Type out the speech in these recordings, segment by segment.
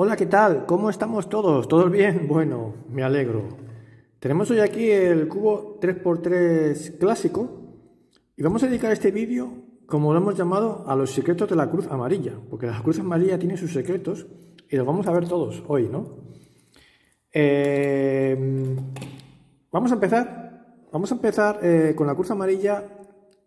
Hola, ¿qué tal? ¿Cómo estamos todos? ¿Todos bien? Bueno, me alegro. Tenemos hoy aquí el cubo 3×3 clásico y vamos a dedicar este vídeo, como lo hemos llamado, a los secretos de la cruz amarilla, porque la cruz amarilla tiene sus secretos y los vamos a ver todos hoy, ¿no? Vamos a empezar con la cruz amarilla,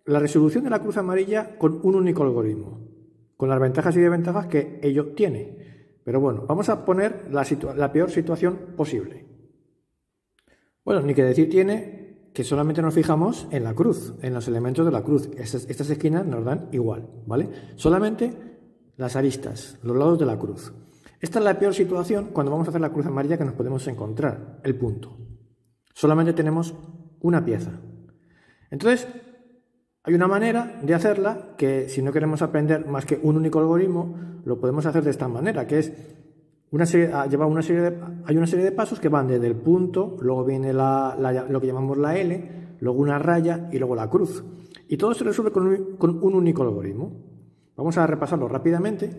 la resolución de la cruz amarilla con un único algoritmo, con las ventajas y desventajas que ello tiene. Pero bueno, vamos a poner la peor situación posible. Bueno, ni que decir tiene que solamente nos fijamos en la cruz, en los elementos de la cruz. Estas esquinas nos dan igual, ¿vale? Solamente las aristas, los lados de la cruz. Esta es la peor situación cuando vamos a hacer la cruz amarilla que nos podemos encontrar, el punto. Solamente tenemos una pieza. Entonces, hay una manera de hacerla que, si no queremos aprender más que un único algoritmo, lo podemos hacer de esta manera, que es hay una serie de pasos que van desde el punto, luego viene lo que llamamos la L, luego una raya y luego la cruz. Y todo se resuelve con un único algoritmo. Vamos a repasarlo rápidamente.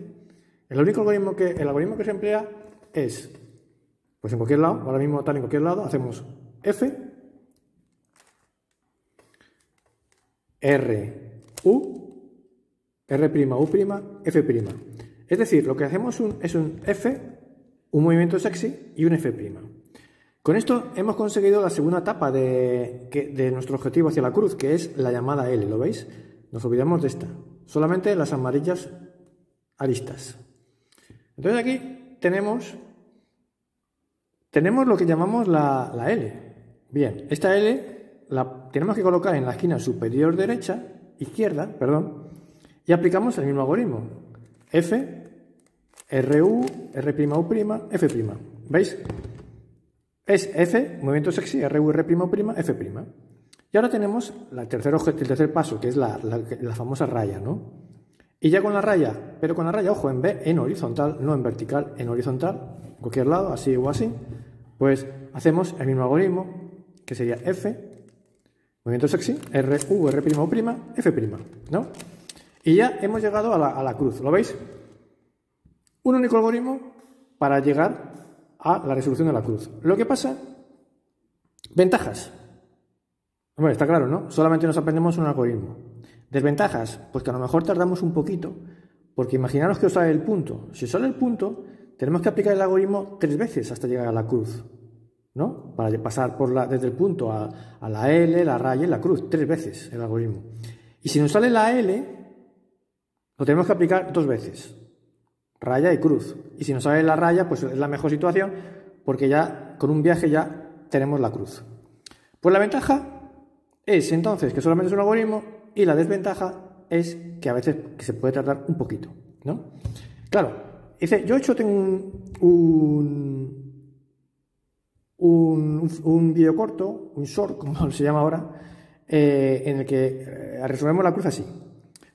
El algoritmo que se emplea es, pues en cualquier lado, ahora mismo tal en cualquier lado, hacemos F, R, U, R', U', F'. Es decir, lo que hacemos es un F, un movimiento sexy y un F'. Con esto hemos conseguido la segunda etapa de nuestro objetivo hacia la cruz, que es la llamada L, ¿lo veis? Nos olvidamos de esta, solamente las amarillas aristas. Entonces aquí tenemos lo que llamamos la L. Bien, esta L la tenemos que colocar en la esquina superior izquierda, y aplicamos el mismo algoritmo. F, RU, R'U', F'. ¿Veis? Es F, movimiento sexy, RU, R', F'. Y ahora tenemos el tercer paso, que es la famosa raya, ¿no? Y ya con la raya, pero con la raya, ojo, en horizontal, no en vertical, en horizontal, en cualquier lado, así o así, pues hacemos el mismo algoritmo, que sería F, movimiento sexy, RU, R', F', ¿no? Y ya hemos llegado a la cruz, ¿lo veis? Un único algoritmo para llegar a la resolución de la cruz. Lo que pasa, ventajas. Bueno, está claro, ¿no? Solamente nos aprendemos un algoritmo. Desventajas, pues que a lo mejor tardamos un poquito, porque imaginaros que os sale el punto. Si os sale el punto, tenemos que aplicar el algoritmo 3 veces hasta llegar a la cruz, ¿no? Para pasar desde el punto a la L, la raya y la cruz, 3 veces el algoritmo. Y si nos sale la L, lo tenemos que aplicar 2 veces, raya y cruz. Y si nos sale la raya, pues es la mejor situación, porque ya con un viaje ya tenemos la cruz. Pues la ventaja es entonces que solamente es un algoritmo, y la desventaja es que a veces se puede tardar un poquito, ¿no? Claro, dice, yo tengo un vídeo corto, un short, como se llama ahora, en el que resolvemos la cruz así.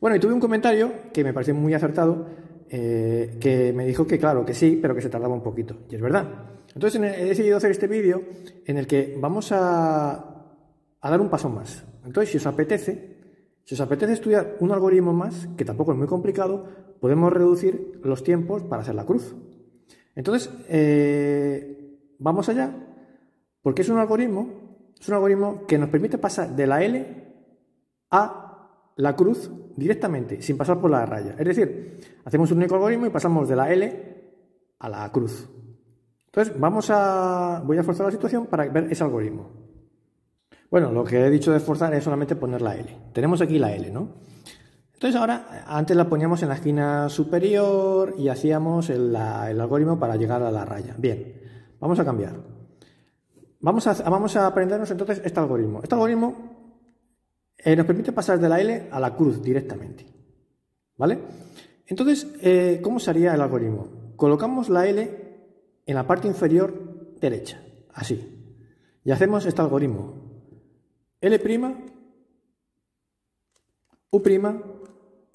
Bueno, y tuve un comentario que me pareció muy acertado, que me dijo que claro, que sí, pero que se tardaba un poquito. Y es verdad. Entonces he decidido hacer este vídeo en el que vamos a dar un paso más. Entonces, si os apetece estudiar un algoritmo más, que tampoco es muy complicado, podemos reducir los tiempos para hacer la cruz. Entonces, vamos allá, porque es un algoritmo que nos permite pasar de la L a la cruz directamente, sin pasar por la raya. Es decir, hacemos un único algoritmo y pasamos de la L a la cruz. Entonces, voy a forzar la situación para ver ese algoritmo. Bueno, lo que he dicho de forzar es solamente poner la L. Tenemos aquí la L, ¿no? Entonces ahora, antes la poníamos en la esquina superior y hacíamos el algoritmo para llegar a la raya. Bien, vamos a cambiar. Vamos a aprendernos entonces este algoritmo. Este algoritmo nos permite pasar de la L a la cruz directamente, ¿vale? Entonces, ¿cómo sería el algoritmo? Colocamos la L en la parte inferior derecha, así. Y hacemos este algoritmo. L', U',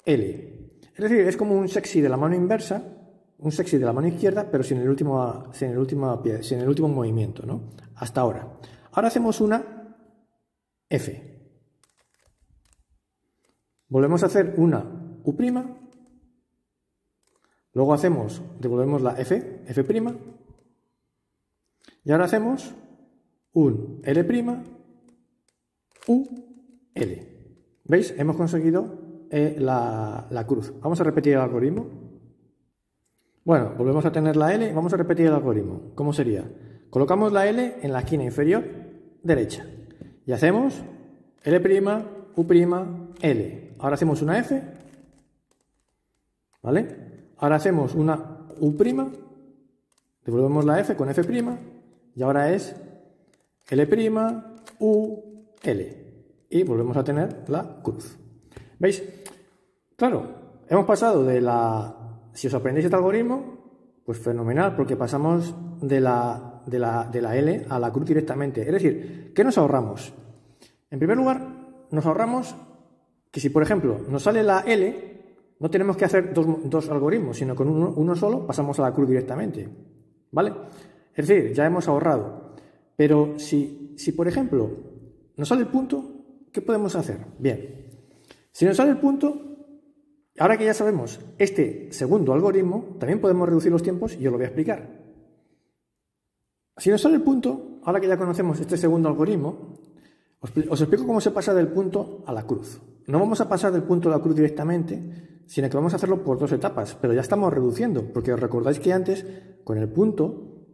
L. Es decir, es como un sexy de la mano inversa, un sexy de la mano izquierda, pero sin el último movimiento, ¿no? Hasta ahora. Ahora hacemos una F. Volvemos a hacer una U', Luego devolvemos la F', y ahora hacemos un L', U, L. ¿Veis? Hemos conseguido la cruz. Vamos a repetir el algoritmo. Bueno, volvemos a tener la L, vamos a repetir el algoritmo. ¿Cómo sería? Colocamos la L en la esquina inferior derecha y hacemos L', U', L. Ahora hacemos una F, ¿vale? Ahora hacemos una U', devolvemos la F con F', y ahora es L', U, L. Y volvemos a tener la cruz. ¿Veis? Claro, hemos pasado de la... Si os aprendéis este algoritmo, pues fenomenal, porque pasamos de la L a la cruz directamente. Es decir, ¿qué nos ahorramos? En primer lugar, nos ahorramos que si, por ejemplo, nos sale la L, no tenemos que hacer dos algoritmos, sino con uno solo pasamos a la cruz directamente. ¿Vale? Es decir, ya hemos ahorrado. Pero si por ejemplo, nos sale el punto, ¿qué podemos hacer? Bien, si nos sale el punto, ahora que ya sabemos este segundo algoritmo, también podemos reducir los tiempos y os lo voy a explicar. Si nos sale el punto, ahora que ya conocemos este segundo algoritmo, os explico cómo se pasa del punto a la cruz. No vamos a pasar del punto a la cruz directamente, sino que vamos a hacerlo por dos etapas, pero ya estamos reduciendo, porque os recordáis que antes, con el punto,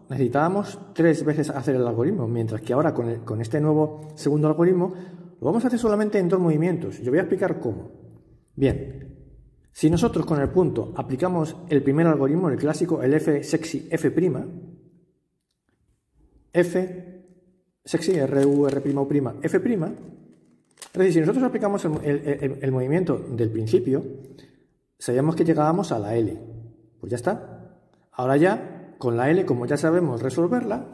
necesitábamos 3 veces hacer el algoritmo, mientras que ahora con este nuevo segundo algoritmo lo vamos a hacer solamente en 2 movimientos. Yo voy a explicar cómo. Bien, si nosotros con el punto aplicamos el primer algoritmo, el clásico, el F sexy F', F sexy R, U, R', U', F', es decir, si nosotros aplicamos el movimiento del principio, sabíamos que llegábamos a la L. Pues ya está. Ahora ya, con la L, como ya sabemos resolverla,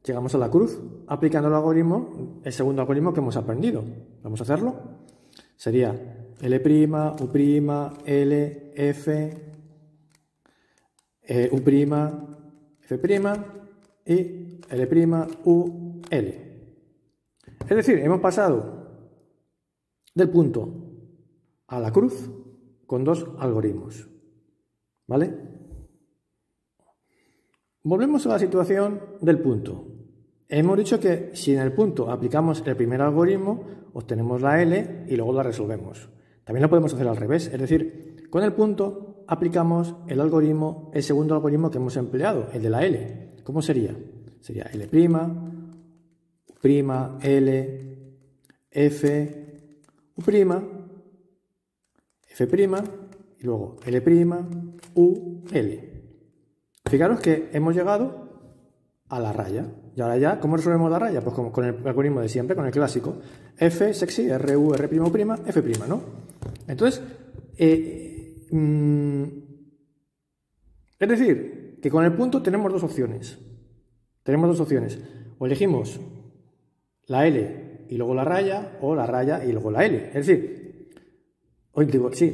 llegamos a la cruz, aplicando el segundo algoritmo que hemos aprendido. Vamos a hacerlo. Sería L', U', L, F, U', F' y L', U, L. Es decir, hemos pasado del punto a la cruz con 2 algoritmos. ¿Vale? Volvemos a la situación del punto. Hemos dicho que si en el punto aplicamos el primer algoritmo, obtenemos la L y luego la resolvemos. También lo podemos hacer al revés, es decir, con el punto aplicamos el segundo algoritmo que hemos empleado, el de la L. ¿Cómo sería? Sería L', U', L, F, U', F' y luego L', U, L. Fijaros que hemos llegado a la raya. Y ahora ya, ¿cómo resolvemos la raya? Pues con el algoritmo de siempre, con el clásico. F, sexy, R, U, R', U', F', ¿no? Entonces, es decir, que con el punto tenemos 2 opciones. O elegimos la L y luego la raya, o la raya y luego la L. Es decir,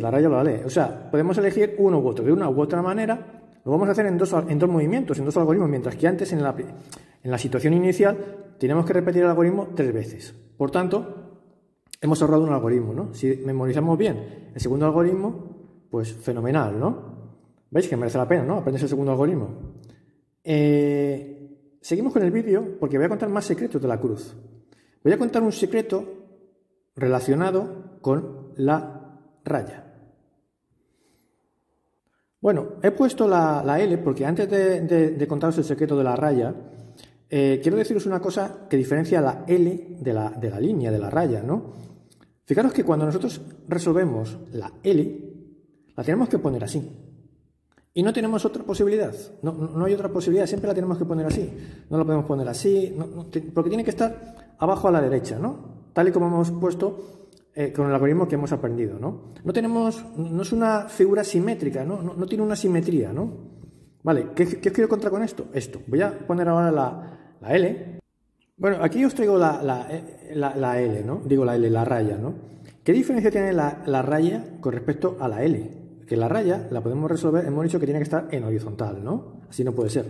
la raya o la L. O sea, podemos elegir uno u otro. De una u otra manera, lo vamos a hacer en dos movimientos, en 2 algoritmos, mientras que antes, en la situación inicial, tenemos que repetir el algoritmo 3 veces. Por tanto, hemos ahorrado un algoritmo, ¿no? Si memorizamos bien el segundo algoritmo, pues fenomenal, ¿no? ¿Veis que merece la pena, ¿no? Aprenderse el segundo algoritmo. Seguimos con el vídeo porque voy a contar más secretos de la cruz. Voy a contar un secreto relacionado con la raya. Bueno, he puesto la L porque antes de contaros el secreto de la raya, quiero deciros una cosa que diferencia la L de la línea, de la raya, ¿no? Fijaros que cuando nosotros resolvemos la L, la tenemos que poner así. Y no tenemos otra posibilidad, no hay otra posibilidad, siempre la tenemos que poner así. No la podemos poner así, porque tiene que estar abajo a la derecha, ¿no? Tal y como hemos puesto con el algoritmo que hemos aprendido, ¿no? No es una figura simétrica, no tiene una simetría, ¿no? Vale, ¿qué os quiero contar con esto? Voy a poner ahora la L. Bueno, aquí os traigo la L, ¿no? Digo la L, la raya, ¿no? ¿Qué diferencia tiene la raya con respecto a la L? Que la raya la podemos resolver, hemos dicho que tiene que estar en horizontal, ¿no? Así no puede ser,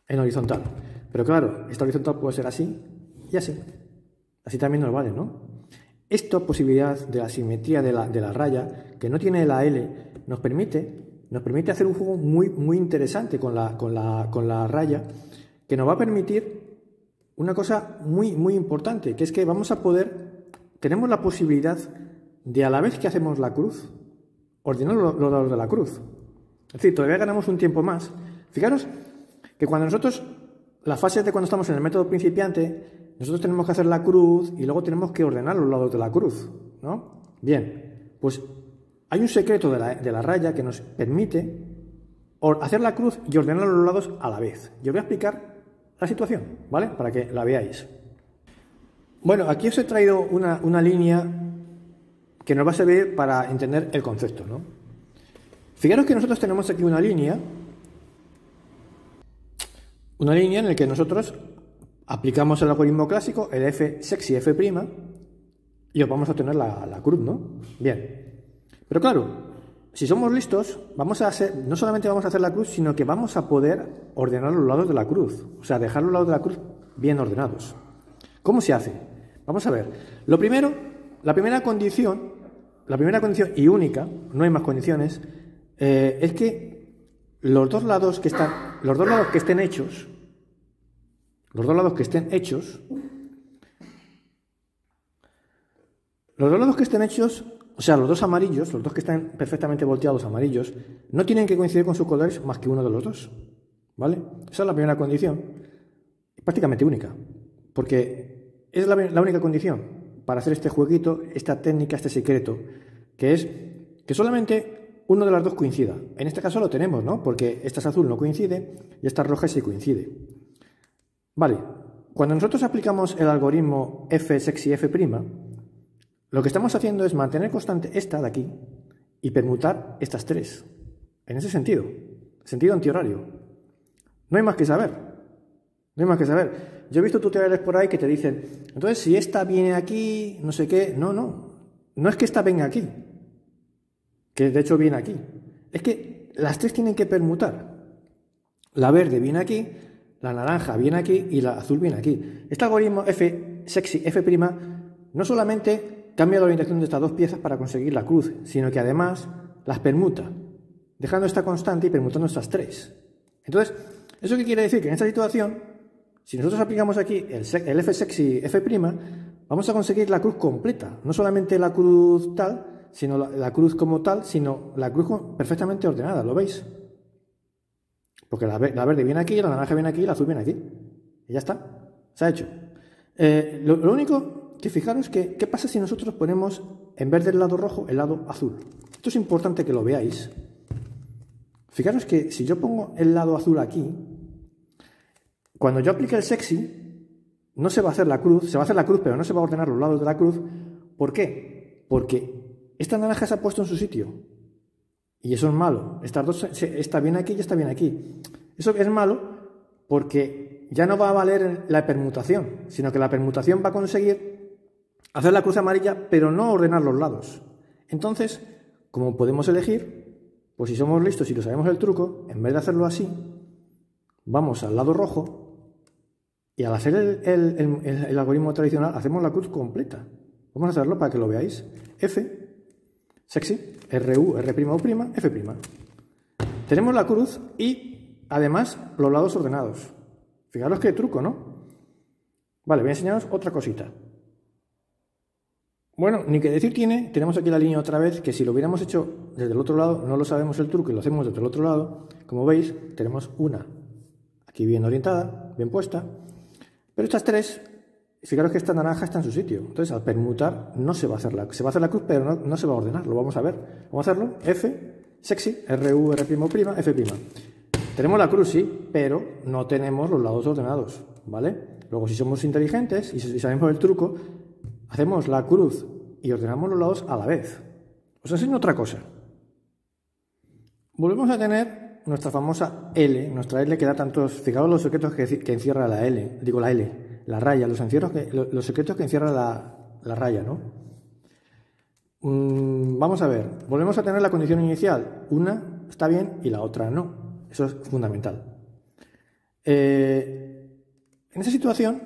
en horizontal. Pero claro, esta horizontal puede ser así y así. Así también nos vale, ¿no? esta posibilidad de la simetría de la raya, que no tiene la L, nos permite hacer un juego muy interesante con la raya, que nos va a permitir una cosa muy importante, que es que tenemos la posibilidad de, a la vez que hacemos la cruz, ordenar los lados de la cruz. Es decir, todavía ganamos un tiempo más. Fijaros que cuando nosotros, las fases de cuando estamos en el método principiante, nosotros tenemos que hacer la cruz y luego tenemos que ordenar los lados de la cruz, ¿no? Bien, pues hay un secreto de la raya que nos permite hacer la cruz y ordenar los lados a la vez. Yo voy a explicar la situación, ¿vale? Para que la veáis. Bueno, aquí os he traído una línea que nos va a servir para entender el concepto, ¿no? Fijaros que nosotros tenemos aquí una línea en la que nosotros aplicamos el algoritmo clásico, el f sexy f', y os vamos a obtener la cruz, ¿no? Bien. Pero claro, si somos listos, no solamente vamos a hacer la cruz, sino que vamos a poder ordenar los lados de la cruz. O sea, dejar los lados de la cruz bien ordenados. ¿Cómo se hace? Vamos a ver. La primera condición y única, no hay más condiciones, es que los dos lados que estén hechos, o sea, los dos amarillos, los dos que están perfectamente volteados amarillos, no tienen que coincidir con sus colores más que uno de los dos, ¿vale? Esa es la primera condición, prácticamente única, porque es la única condición para hacer este jueguito, esta técnica, este secreto, que es que solamente uno de las dos coincida. En este caso lo tenemos, ¿no? Porque esta es azul, no coincide, y esta roja sí coincide. Vale, cuando nosotros aplicamos el algoritmo f sexy f', lo que estamos haciendo es mantener constante esta de aquí y permutar estas tres. En ese sentido antihorario. No hay más que saber. Yo he visto tutoriales por ahí que te dicen, entonces si esta viene aquí, no sé qué. No es que esta venga aquí, que de hecho viene aquí. Es que las tres tienen que permutar. La verde viene aquí, la naranja viene aquí y la azul viene aquí. Este algoritmo f sexy f' no solamente cambia la orientación de estas dos piezas para conseguir la cruz, sino que además las permuta, dejando esta constante y permutando estas tres. Entonces, ¿eso qué quiere decir? Que en esta situación, si nosotros aplicamos aquí el f sexy f', vamos a conseguir la cruz completa. No solamente la cruz tal, sino la cruz como tal, sino la cruz perfectamente ordenada, ¿lo veis? Porque la verde viene aquí, la naranja viene aquí y la azul viene aquí. Y ya está, se ha hecho. Lo único que fijaros que, ¿qué pasa si nosotros ponemos, en vez del lado rojo, el lado azul? Esto es importante que lo veáis. Fijaros que si yo pongo el lado azul aquí, cuando yo aplique el sexy, no se va a hacer la cruz, se va a hacer la cruz, pero no se va a ordenar los lados de la cruz. ¿Por qué? Porque esta naranja se ha puesto en su sitio. Y eso es malo. Esta viene aquí y esta viene aquí. Eso es malo porque ya no va a valer la permutación, sino que la permutación va a conseguir hacer la cruz amarilla, pero no ordenar los lados. Entonces, como podemos elegir, pues si somos listos y lo sabemos el truco, en vez de hacerlo así, vamos al lado rojo y al hacer el algoritmo tradicional hacemos la cruz completa. Vamos a hacerlo para que lo veáis. F, sexy, RU, R'U', F'. Tenemos la cruz y además los lados ordenados. Fijaros qué truco, ¿no? Vale, voy a enseñaros otra cosita. Bueno, ni que decir tiene, tenemos aquí la línea otra vez, que si lo hubiéramos hecho desde el otro lado, no lo sabemos el truco y lo hacemos desde el otro lado, como veis, tenemos una aquí bien orientada, bien puesta, pero estas tres, fijaros que esta naranja está en su sitio, entonces al permutar no se va a hacer se va a hacer la cruz, pero no se va a ordenar, lo vamos a ver. Vamos a hacerlo, F, sexy, RU, R'U', F'. Tenemos la cruz, sí, pero no tenemos los lados ordenados, ¿vale? Luego, si somos inteligentes y si sabemos el truco, hacemos la cruz y ordenamos los lados a la vez. Os enseño otra cosa. Volvemos a tener nuestra famosa L, nuestra L que da tantos... Fijaos los secretos que encierra la L, digo la L, la raya, los secretos que encierra la raya, ¿no? Vamos a ver, volvemos a tener la condición inicial. Una está bien y la otra no. Eso es fundamental. En esa situación,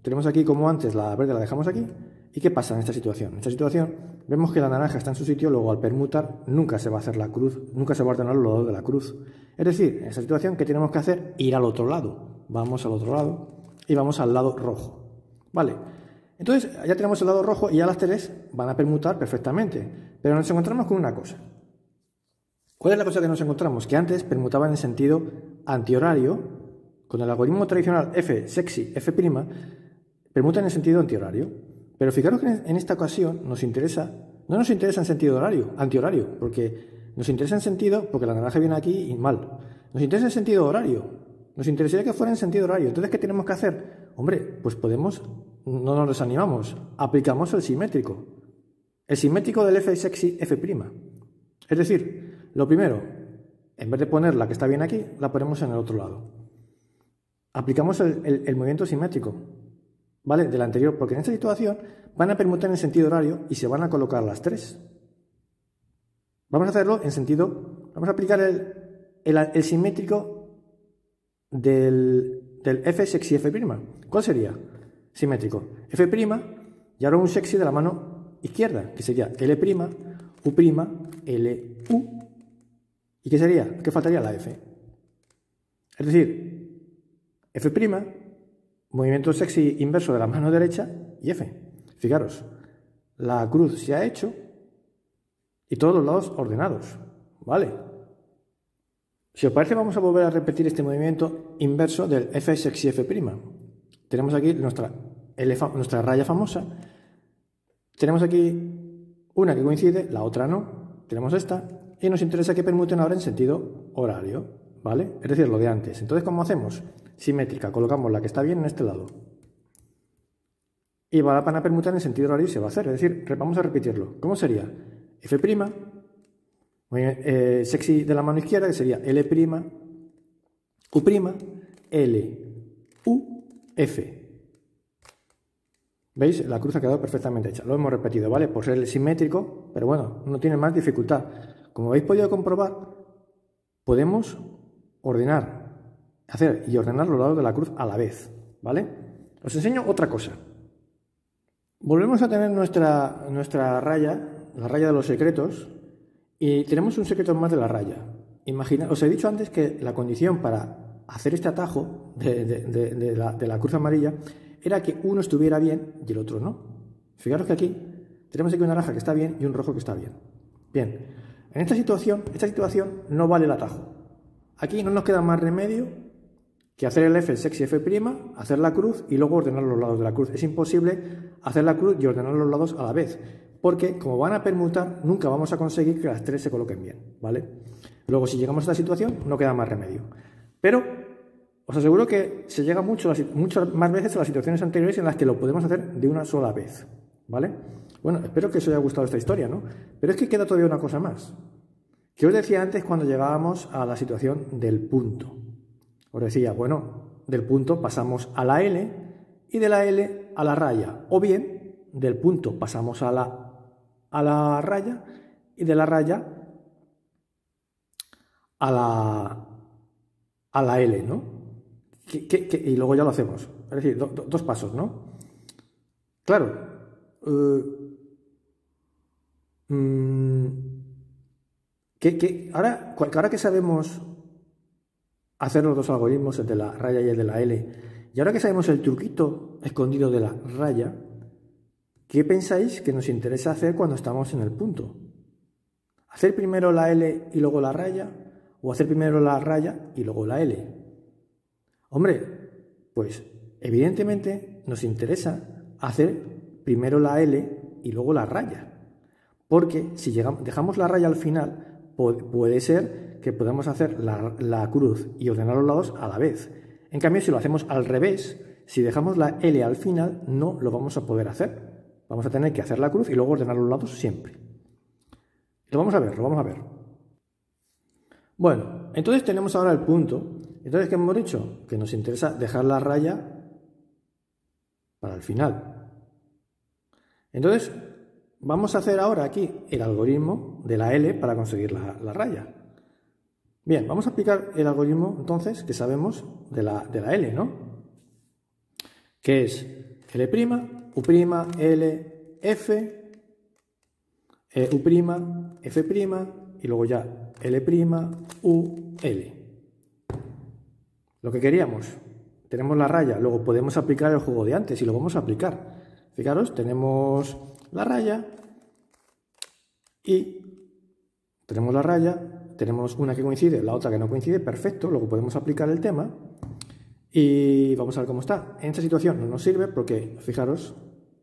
tenemos aquí como antes la verde la dejamos aquí. ¿Y qué pasa en esta situación? En esta situación vemos que la naranja está en su sitio, luego al permutar nunca se va a hacer la cruz, nunca se va a ordenar los lados de la cruz. Es decir, en esta situación, ¿qué tenemos que hacer? Ir al otro lado. Vamos al otro lado y vamos al lado rojo. ¿Vale? Entonces ya tenemos el lado rojo y ya las tres van a permutar perfectamente. Pero nos encontramos con una cosa. ¿Cuál es la cosa que nos encontramos? Que antes permutaban en sentido antihorario. Con el algoritmo tradicional F, sexy, F', permutan en sentido antihorario. Pero fijaros que en esta ocasión no nos interesa en sentido antihorario, porque nos interesa en sentido, porque la naranja viene aquí y mal. Nos interesa en sentido horario. Nos interesaría que fuera en sentido horario. Entonces, ¿qué tenemos que hacer? Hombre, pues no nos desanimamos, aplicamos el simétrico. El simétrico del F sexy F'. Es decir, lo primero, en vez de poner la que está bien aquí, la ponemos en el otro lado. Aplicamos el movimiento simétrico, ¿vale? Del anterior, porque en esta situación van a permutar en sentido horario y se van a colocar las tres. Vamos a hacerlo en sentido, vamos a aplicar el simétrico del F sexy F'. ¿Cuál sería? Simétrico. F' y ahora un sexy de la mano izquierda, que sería L', U', L, U. ¿Y qué sería? ¿Qué faltaría? La F. Es decir, F', movimiento sexy inverso de la mano derecha y F. Fijaros, la cruz se ha hecho y todos los lados ordenados. ¿Vale? Si os parece, vamos a volver a repetir este movimiento inverso del F sexy F'. Tenemos aquí nuestra raya famosa. Tenemos aquí una que coincide, la otra no. Tenemos esta y nos interesa que permuten ahora en sentido horario. ¿Vale? Es decir, lo de antes. Entonces, ¿cómo hacemos? Simétrica. Colocamos la que está bien en este lado. Y van a permutar en sentido horario y se va a hacer. Es decir, vamos a repetirlo. ¿Cómo sería? F', sexy de la mano izquierda, que sería L', U', L, U, F. ¿Veis? La cruz ha quedado perfectamente hecha. Lo hemos repetido, ¿vale? Por ser simétrico, pero bueno, no tiene más dificultad. Como habéis podido comprobar, podemos hacer y ordenar los lados de la cruz a la vez, ¿vale? Os enseño otra cosa. Volvemos a tener nuestra raya, la raya de los secretos, y tenemos un secreto más de la raya. Os he dicho antes que la condición para hacer este atajo de la cruz amarilla era que uno estuviera bien y el otro no. Fijaros que aquí tenemos aquí una naranja que está bien y un rojo que está bien. Bien, en esta situación no vale el atajo. Aquí no nos queda más remedio que hacer el F sexy F', hacer la cruz y luego ordenar los lados de la cruz. Es imposible hacer la cruz y ordenar los lados a la vez, porque como van a permutar, nunca vamos a conseguir que las tres se coloquen bien, ¿vale? Luego, si llegamos a esta situación, no queda más remedio. Pero os aseguro que se llega muchas más veces a las situaciones anteriores en las que lo podemos hacer de una sola vez, ¿vale? Bueno, espero que os haya gustado esta historia, ¿no? Pero es que queda todavía una cosa más. ¿Qué os decía antes cuando llegábamos a la situación del punto? Os decía, bueno, del punto pasamos a la L y de la L a la raya. O bien, del punto pasamos a la raya y de la raya a la L, ¿no? Y luego ya lo hacemos. Es decir, dos pasos, ¿no? Claro. Ahora que sabemos hacer los dos algoritmos, el de la raya y el de la L, y ahora que sabemos el truquito escondido de la raya, ¿qué pensáis que nos interesa hacer cuando estamos en el punto? ¿Hacer primero la L y luego la raya? ¿O hacer primero la raya y luego la L? Hombre, pues evidentemente nos interesa hacer primero la L y luego la raya. Porque si dejamos la raya al final, puede ser que podamos hacer la cruz y ordenar los lados a la vez. En cambio, si lo hacemos al revés, si dejamos la L al final, no lo vamos a poder hacer. Vamos a tener que hacer la cruz y luego ordenar los lados siempre. Lo vamos a ver. Bueno, entonces tenemos ahora el punto. Entonces, ¿qué hemos dicho? Que nos interesa dejar la raya para el final. Entonces, vamos a hacer ahora aquí el algoritmo de la L para conseguir la raya. Bien, vamos a aplicar el algoritmo entonces que sabemos de la L, ¿no? Que es L', U', L, F, U', F', y luego ya L', U, L. Lo que queríamos. Tenemos la raya, luego podemos aplicar el juego de antes y lo vamos a aplicar. Fijaros, tenemos la raya y tenemos la raya, tenemos una que coincide, la otra que no coincide, perfecto, luego podemos aplicar el tema y vamos a ver cómo está. En esta situación no nos sirve porque, fijaros,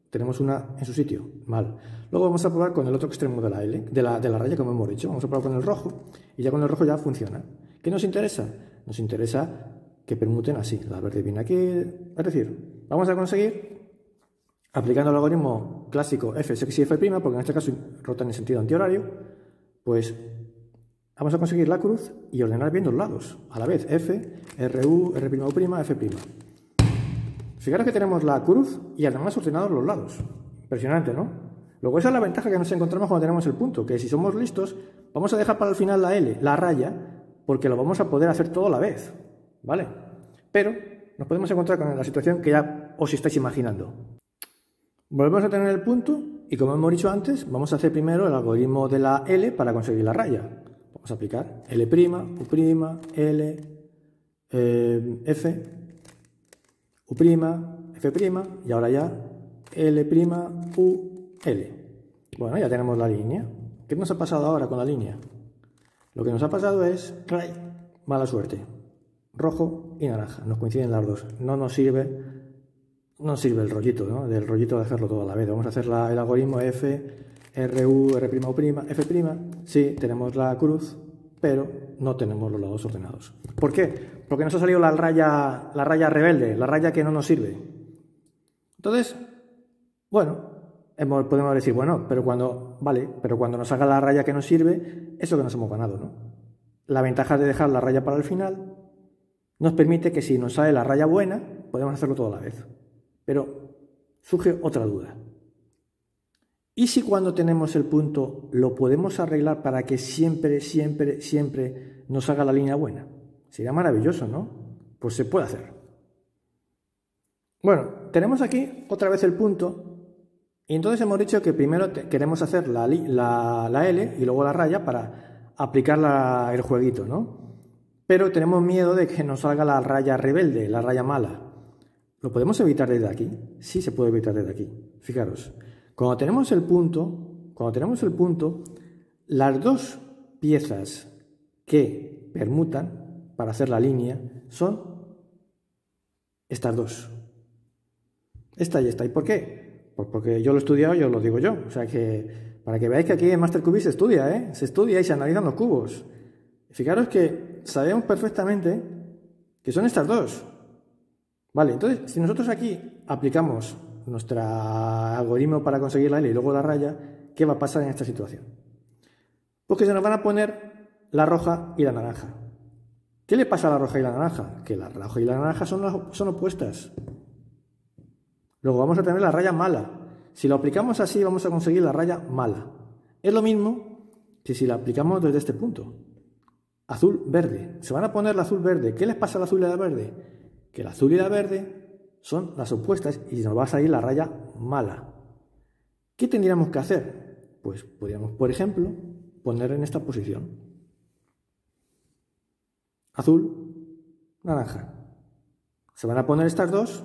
tenemos una en su sitio, mal. Luego vamos a probar con el otro extremo de la L, de la raya, como hemos dicho. Vamos a probar con el rojo y ya con el rojo ya funciona. ¿Qué nos interesa? Nos interesa que permuten así. La verde viene aquí. Es decir, vamos a conseguir, aplicando el algoritmo clásico F, X y F', porque en este caso rotan en sentido antihorario, pues vamos a conseguir la cruz y ordenar bien los lados. A la vez, F, RU, R'U', F'. Fijaros que tenemos la cruz y además ordenados los lados. Impresionante, ¿no? Luego esa es la ventaja que nos encontramos cuando tenemos el punto, que si somos listos, vamos a dejar para el final la L, la raya, porque lo vamos a poder hacer todo a la vez, ¿vale? Pero nos podemos encontrar con la situación que ya os estáis imaginando. Volvemos a tener el punto y, como hemos dicho antes, vamos a hacer primero el algoritmo de la L para conseguir la raya. Vamos a aplicar L', U', L, F, U', F', y ahora ya L', U, L. Bueno, ya tenemos la línea. ¿Qué nos ha pasado ahora con la línea? Lo que nos ha pasado es mala suerte. Rojo y naranja, nos coinciden las dos. No sirve el rollito, ¿no? Del rollito de hacerlo todo a la vez. Vamos a hacer el algoritmo F, RU, R'U', F'. Sí, tenemos la cruz, pero no tenemos los lados ordenados. ¿Por qué? Porque nos ha salido la raya rebelde, la raya que no nos sirve. Entonces, bueno, podemos decir, bueno, pero cuando nos haga la raya que nos sirve, eso que nos hemos ganado, ¿no? La ventaja de dejar la raya para el final nos permite que si nos sale la raya buena, podemos hacerlo todo a la vez. Pero surge otra duda. ¿Y si cuando tenemos el punto lo podemos arreglar para que siempre nos haga la línea buena? Sería maravilloso, ¿no? Pues se puede hacer. Bueno, tenemos aquí otra vez el punto y entonces hemos dicho que primero queremos hacer la L y luego la raya para aplicar el jueguito, ¿no? Pero tenemos miedo de que nos salga la raya rebelde, la raya mala. ¿Lo podemos evitar desde aquí? Sí, se puede evitar desde aquí. Fijaros, cuando tenemos el punto, las dos piezas que permutan para hacer la línea son estas dos. Esta y esta. ¿Y por qué? Pues porque yo lo he estudiado y os lo digo yo. O sea que, para que veáis que aquí en MasterCubis se estudia, ¿eh? Se estudia y se analizan los cubos. Fijaros que sabemos perfectamente que son estas dos. Vale, entonces, si nosotros aquí aplicamos nuestro algoritmo para conseguir la L y luego la raya, ¿qué va a pasar en esta situación? Pues que se nos van a poner la roja y la naranja. ¿Qué le pasa a la roja y la naranja? Que la roja y la naranja son opuestas. Luego vamos a tener la raya mala. Si lo aplicamos así, vamos a conseguir la raya mala. Es lo mismo que si la aplicamos desde este punto. Azul-verde. Se van a poner la azul-verde. ¿Qué les pasa al azul y a la verde? Que el azul y la verde son las opuestas y nos va a salir la raya mala. ¿Qué tendríamos que hacer? Pues podríamos, por ejemplo, poner en esta posición. Azul, naranja. Se van a poner estas dos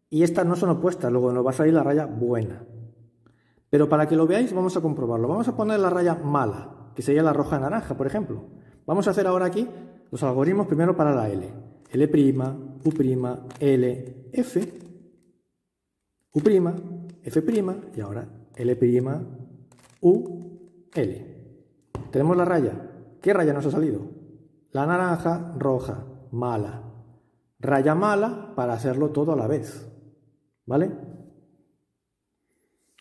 y estas no son opuestas, luego nos va a salir la raya buena. Pero para que lo veáis vamos a comprobarlo. Vamos a poner la raya mala, que sería la roja-naranja, por ejemplo. Vamos a hacer ahora aquí los algoritmos primero para la L. L', U', L, F, U', F', y ahora L', U, L. Tenemos la raya. ¿Qué raya nos ha salido? La naranja, roja, mala. Raya mala para hacerlo todo a la vez. ¿Vale?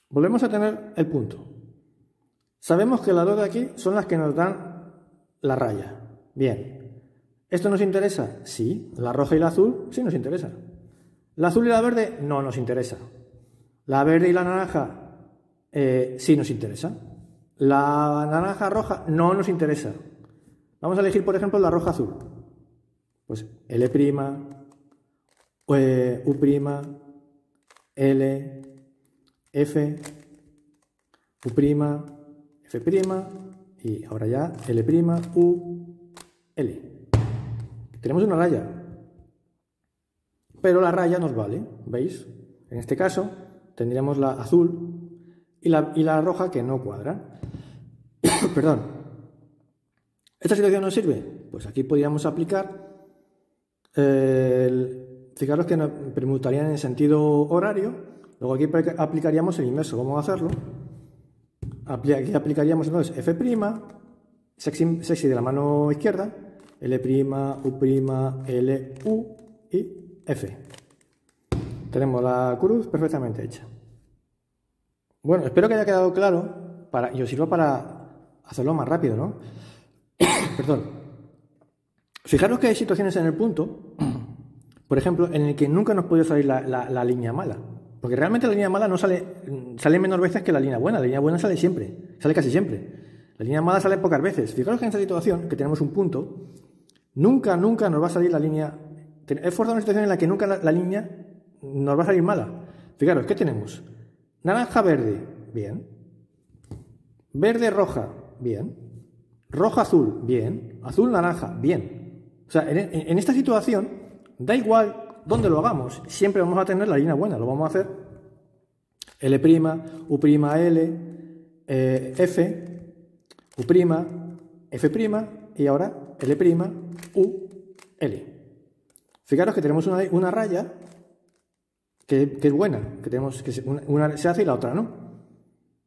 Volvemos a tener el punto. Sabemos que las dos de aquí son las que nos dan la raya. Bien. ¿Esto nos interesa? Sí. ¿La roja y la azul? Sí nos interesa. ¿La azul y la verde? No nos interesa. ¿La verde y la naranja? Sí nos interesa. ¿La naranja roja? No nos interesa. Vamos a elegir, por ejemplo, la roja azul. Pues L', U', L, F, F', y ahora ya L', U, L. Tenemos una raya, pero la raya nos vale, ¿veis? En este caso tendríamos la azul y la roja que no cuadran. Perdón. ¿Esta situación nos sirve? Pues aquí podríamos aplicar, fijaros que nos permutarían en sentido horario, luego aquí aplicaríamos el inverso. Vamos a hacerlo. Aquí aplicaríamos entonces F', sexy de la mano izquierda, L', U', L, U y F. Tenemos la cruz perfectamente hecha. Bueno, espero que haya quedado claro y os sirva para hacerlo más rápido, ¿no? Perdón. Fijaros que hay situaciones en el punto, por ejemplo, en el que nunca nos puede salir la línea mala. Porque realmente la línea mala no sale menos veces que la línea buena. La línea buena sale siempre, sale casi siempre. La línea mala sale pocas veces. Fijaros que en esta situación, que tenemos un punto, nunca nos va a salir la línea. He forzado una situación en la que nunca la línea nos va a salir mala. Fijaros, ¿qué tenemos? Naranja, verde, bien. Verde, roja, bien. Roja, azul, bien. Azul, naranja, bien. O sea, en esta situación, da igual dónde lo hagamos, siempre vamos a tener la línea buena. Lo vamos a hacer L', U', L, F, U', F', y ahora L', U, L. Fijaros que tenemos una raya que es buena, que tenemos que una se hace y la otra no.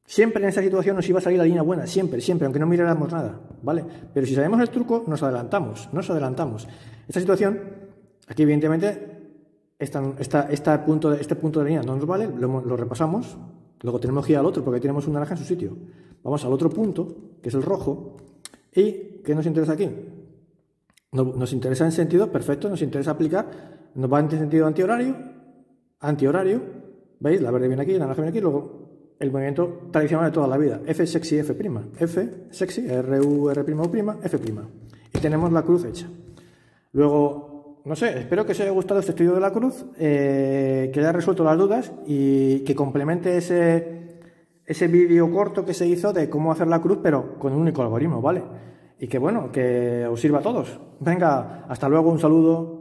Siempre en esa situación nos iba a salir la línea buena, siempre, aunque no miráramos nada, ¿vale? Pero si sabemos el truco, nos adelantamos. Esta situación, aquí evidentemente, este punto de línea no nos vale, lo repasamos, luego tenemos que ir al otro porque tenemos un naranja en su sitio. Vamos al otro punto, que es el rojo, y ¿qué nos interesa aquí? Nos interesa en sentido perfecto, nos interesa aplicar, nos va en sentido antihorario, ¿veis? La verde viene aquí, la naranja viene aquí, luego el movimiento tradicional de toda la vida, F sexy, F', F sexy, R, U, R', U', F'. Y tenemos la cruz hecha. Luego, no sé, espero que os haya gustado este estudio de la cruz, que haya resuelto las dudas y que complemente ese vídeo corto que se hizo de cómo hacer la cruz, pero con un único algoritmo, ¿vale? Y que bueno, que os sirva a todos. Venga, hasta luego, un saludo.